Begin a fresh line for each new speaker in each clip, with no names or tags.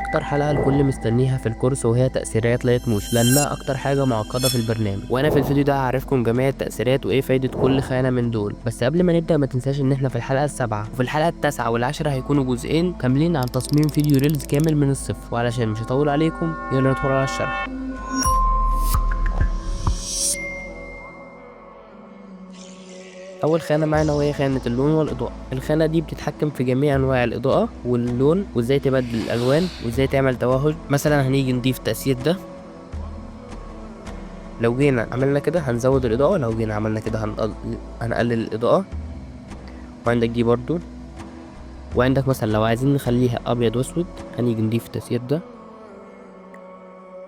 اكتر حلقه الكل مستنيها في الكورس، وهي تاثيرات لايت موشن لانها اكتر حاجه معقده في البرنامج. وانا في الفيديو ده هعرفكم جميع التاثيرات وايه فايده كل خانه من دول. بس قبل ما نبدا ما تنساش ان احنا في الحلقه السابعه، وفي الحلقه التاسعه والعاشره هيكونوا جزئين كاملين عن تصميم فيديو ريلز كامل من الصفر. وعلشان مش هطول عليكم يلا ندخل على الشرح. اول خانه معانا وهي خانه اللون والاضاءه. الخانه دي بتتحكم في جميع انواع الاضاءه واللون، وازاي تبدل الالوان، وازاي تعمل توهج. مثلا هنيجي نضيف تأثير ده، لو جينا عملنا كده هنزود الاضاءه، لو جينا عملنا كده هنقلل الاضاءه. وعندك دي برضو، وعندك مثلا لو عايزين نخليها ابيض واسود هنيجي نضيف التأثير ده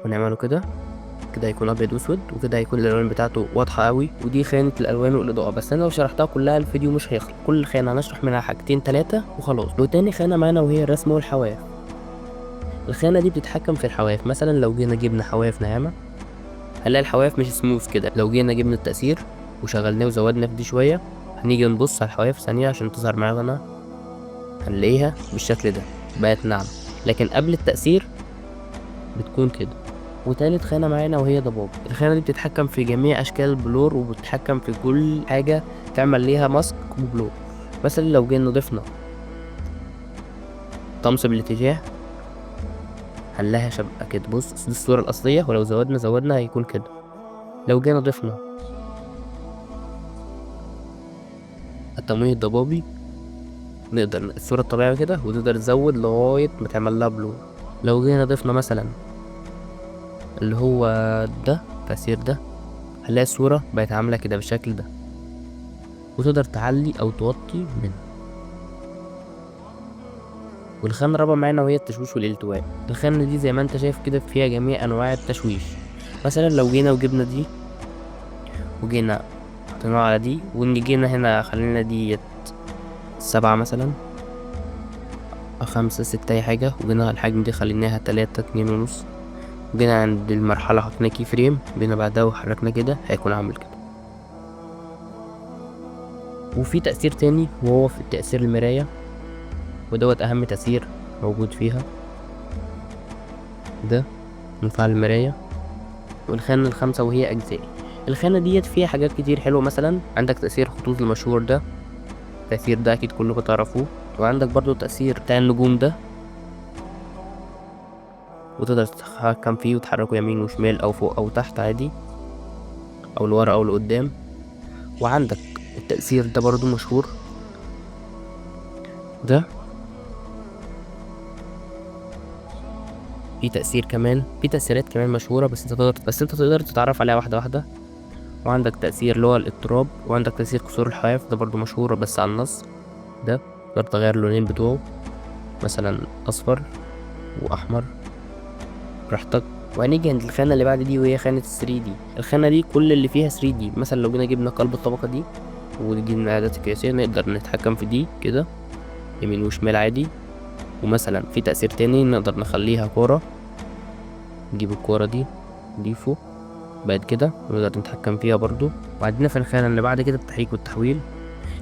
ونعمله كده هيكون ابيض واسود، وكده هيكون الالوان بتاعته واضحه قوي. ودي خانه الالوان والاضاءه. بس انا لو شرحتها كلها الفيديو مش هيخلص، كل خانه هنشرح منها حاجتين تلاتة وخلاص. وتاني خانه معانا وهي الرسم والحواف. الخانه دي بتتحكم في الحواف. مثلا لو جينا جبنا حواف ناعمه هنلاقي الحواف مش سموث كده. لو جينا جبنا التأثير وشغلناه وزودنا في دي شويه، هنيجي نبص على الحواف ثانيه عشان تظهر معانا، هنلاقيها بالشكل ده بقت ناعمه. لكن قبل التأثير بتكون كده. وتالت خانة معانا وهي ضباب. الخانة دي بتتحكم في جميع أشكال البلور، وبتتحكم في كل حاجة تعمل ليها ماسك وبلور. مثلا لو جينا ضفنا طمس بالاتجاه هنلاقيها شبكة كده. بص دي الصورة الأصلية، ولو زودنا هيكون كده. لو جينا ضفنا التمويه الضبابي نقدر الصورة الطبيعية كده، وتقدر تزود لغاية ما تعمل لها بلور. لو جينا ضفنا مثلا اللي هو ده التأثير ده، هنلاقي الصورة بقت عاملة كده بالشكل ده، وتقدر تعلي أو توطي منه. والخانة الرابعة معانا وهي التشويش والالتواء. الخانة دي زي ما انت شايف كده فيها جميع أنواع التشويش. مثلا لو جينا وجبنا دي وجينا حطيناها على دي، وجينا هنا خلينا دي 7 مثلا أو 5 6 أي حاجة، وجينا الحجم دي خليناها 3 2.5، وجينا عند المرحلة حطينا كي فريم، جينا بعدها وحركنا كده هيكون عامل كده. وفي تأثير تاني وهو في تأثير المراية، ودوت أهم تأثير موجود فيها، ده منفعل المراية. والخانة الخامسة وهي أجزاء. الخانة ديت فيها حاجات كتير حلوة. مثلا عندك تأثير خطوط المشهور ده، التأثير ده أكيد كلكم تعرفوه. وعندك برضو تأثير بتاع النجوم ده، وتقدر تتحكم فيه وتحركه يمين وشمال أو فوق أو تحت عادي، أو لورا أو لقدام. وعندك التأثير ده برضو مشهور ده. في تأثيرات كمان مشهورة، بس انت تقدر تتعرف عليها واحدة واحدة. وعندك تأثير اللي هو الاضطراب، وعندك تأثير كسور الحواف ده برضو مشهور بس على النص. ده تقدر تغير اللونين بتوعه، مثلا أصفر وأحمر براحتك. وهنيجي عند الخانة اللي بعد دي وهي خانة 3D. الخانة دي كل اللي فيها 3D. مثلا لو جينا جبنا قلب الطبقة دي وجينا الإعدادات القياسية نقدر نتحكم في دي كده يمين وشمال عادي. ومثلا في تأثير تاني نقدر نخليها كورة، نجيب الكورة دي نضيفه بعد كده ونقدر نتحكم فيها برضو. وعندنا في الخانة اللي بعد كده التحريك والتحويل.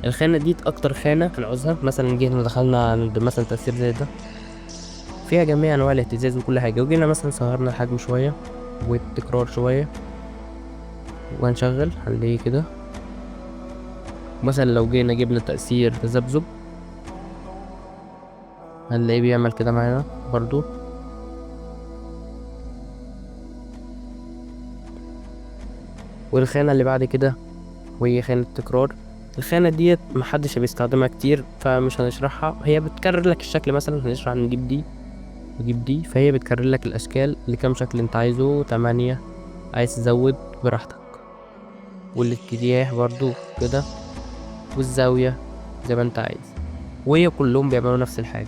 الخانة دي أكتر خانة هنعوزها. مثلا جينا دخلنا عند مثلا تأثير زي ده، فيها جميع أنواع الاهتزاز وكل حاجة. وجينا مثلا صغرنا الحجم شوية والتكرار شوية وهنشغل هنلاقيه كده. مثلا لو جينا جبنا تأثير تذبذب هنلاقيه بيعمل كده معانا برضو. والخانة اللي بعد كده وهي خانة التكرار. الخانة ديت محدش بيستخدمها كتير فمش هنشرحها، هي بتكرر لك الشكل. مثلا هنشرح نجيب دي وجيب دي، فهي بتكرر لك الأشكال لكام شكل انت عايزه، 8 عايز تزود براحتك. والاتجاه برضو كده، والزاوية زي ما انت عايز، وهي كلهم بيعملوا نفس الحاجة.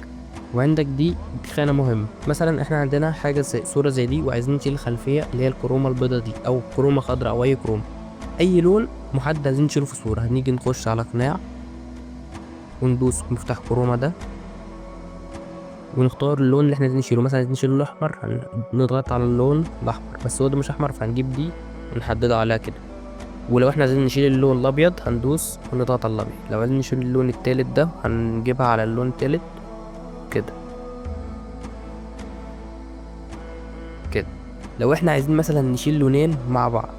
وعندك دي خانة مهمة. مثلا احنا عندنا حاجة زي صورة زي دي وعايزين نشيل الخلفية اللي هي الكرومة البيضة دي أو كرومة خضراء أو أي كرومة، أي لون محدد عايزين نشيله في الصورة. هنيجي نخش على قناع وندوس مفتاح كرومة ده ونختار اللون اللي احنا عايزين نشيله. مثلا عايزين نشيل الأحمر هنضغط على اللون الأحمر، بس هو ده مش أحمر فهنجيب دي ونحددها عليها كده. ولو احنا عايزين نشيل اللون الأبيض هندوس ونضغط على الأبيض. لو عايزين نشيل اللون التالت ده هنجيبها على اللون التالت كده. كده. لو احنا عايزين مثلا نشيل لونين مع بعض،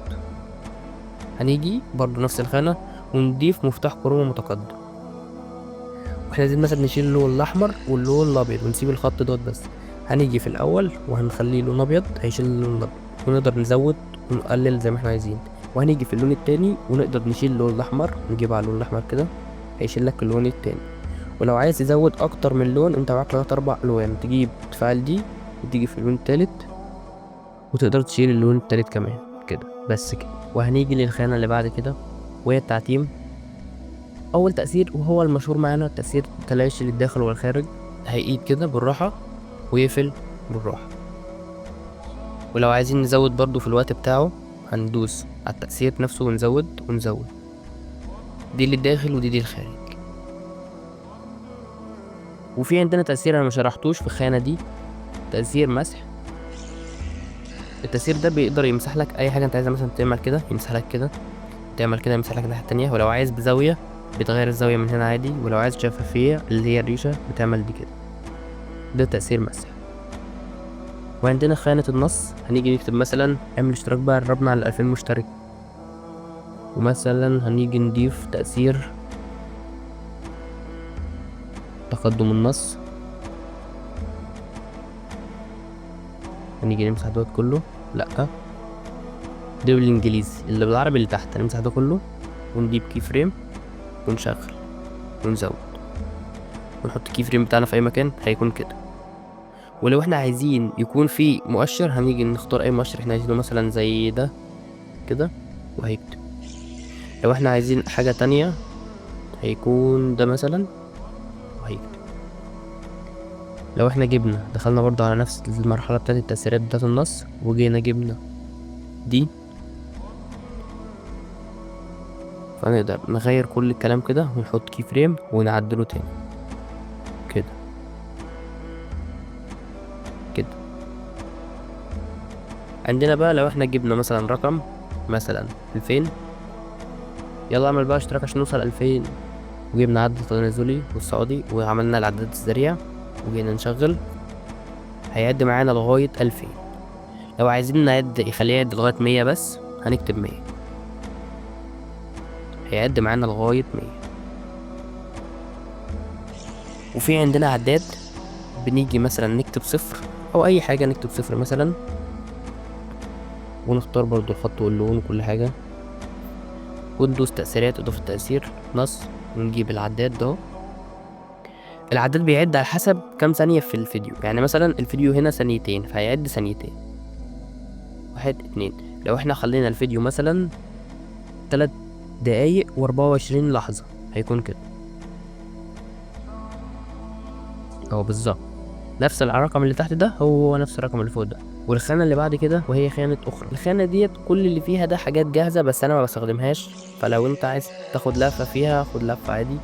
هنيجي برضو نفس الخانة ونضيف مفتاح كروما متقدم. واحنا عايزين مثلا نشيل اللون الاحمر واللون الابيض ونسيب الخط دوت بس، هنيجي في الاول وهنخليه لون ابيض هيشيل اللون الابيض، ونقدر نزود ونقلل زي ما احنا عايزين. وهنيجي في اللون التاني ونقدر نشيل اللون الاحمر، نجيب على اللون الاحمر كده هيشيل لك اللون التاني. ولو عايز تزود اكتر من لون، انت معاك 3 4 الوان، تجيب تفعل دي وتيجي في اللون التالت وتقدر تشيل اللون التالت كمان كده، بس كده. وهنيجي للخانة اللي بعد كده وهي التعتيم. اول تأثير وهو المشهور معانا تأثير تلاشي للداخل والخارج، هيقيد كده بالراحة ويقفل بالراحة. ولو عايزين نزود برضو في الوقت بتاعه، هندوس على التأثير نفسه ونزود ونزود، دي للداخل ودي للخارج. وفي عندنا تأثير انا مشرحتوش في الخانة دي، تأثير مسح. التأثير ده بيقدر يمسح لك اي حاجة انت عايزها، مثلا تعمل كده يمسح لك كده، تعمل كده يمسح لك الناحية التانية. ولو عايز بزاوية بتغير الزاوية من هنا عادي، ولو عايز شفافية اللي هي الريشة بتعمل دي كده. ده تأثير مسح. وعندنا خانة النص، هنيجي نكتب مثلا اعمل اشتراك بقى قربنا على 2000 مشترك، ومثلا هنيجي نضيف تأثير تقدم النص، هنيجي نمسح دوت كله، لأ ده بالانجليزي، اللي بالعربي اللي تحت هنمسح ده كله ونجيب كي فريم ونشغل ونزود ونحط كي فريم بتاعنا في اي مكان هيكون كده. ولو احنا عايزين يكون في مؤشر، هنيجي نختار اي مؤشر احنا عايزينه، مثلا زي ده كده وهيكتب. لو احنا عايزين حاجة تانية هيكون ده مثلا وهيكتب. لو احنا جبنا دخلنا برضو على نفس المرحلة بتاعت التأثيرات بتاعت النص وجينا جبنا دي، فنقدر نغير كل الكلام كده ونحط كي فريم ونعدله تاني كده كده. عندنا بقى لو احنا جبنا مثلا رقم مثلا 2000، يلا اعمل بقى اشتراك عشان نوصل 2000، وجبنا عدد تنازلي والصعودي وعملنا العداد السريع وجينا نشغل، هيعد معانا لغاية 2000. لو عايزين نعد يخليه يعد لغاية 100 بس، هنكتب 100، هيعد معانا لغاية 100. وفي عندنا عداد بنيجي مثلا نكتب 0 او اي حاجة، نكتب 0 مثلا ونختار برضو الخط واللون وكل حاجة، وندوس تأثيرات اضافة تأثير نص ونجيب العداد ده. العداد بيعد على حسب كام ثانية في الفيديو، يعني مثلا الفيديو هنا ثانيتين فهيعد ثانيتين، 1 2. لو احنا خلينا الفيديو مثلا 3 دقايق و24 لحظة هيكون كده اهو بالظبط، نفس الرقم اللي تحت ده هو نفس الرقم اللي فوق ده. والخانة اللي بعد كده وهي خانة أخرى، الخانة ديت كل اللي فيها ده حاجات جاهزة بس أنا ما بستخدمهاش، فلو أنت عايز تاخد لفة فيها خد لفة عادي.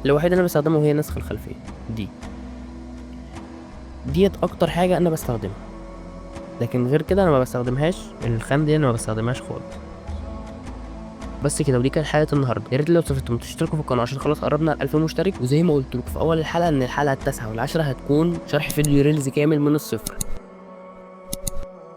الوحيد اللي أنا بستخدمه هي نسخ الخلفية ديت أكتر حاجة أنا بستخدمها، لكن غير كده أنا ما بستخدمهاش. الخانة دي أنا ما بستخدمهاش خالص. بس كده، ودي كانت حلقة النهارده. يا ريت لو استفدتم تشتركوا في القناة عشان خلاص قربنا ال 2000 مشترك. وزي ما قلت لكم في أول الحلقة إن الحلقة التاسعة والعاشرة هتكون شرح فيديو ريلز كامل من الصفر.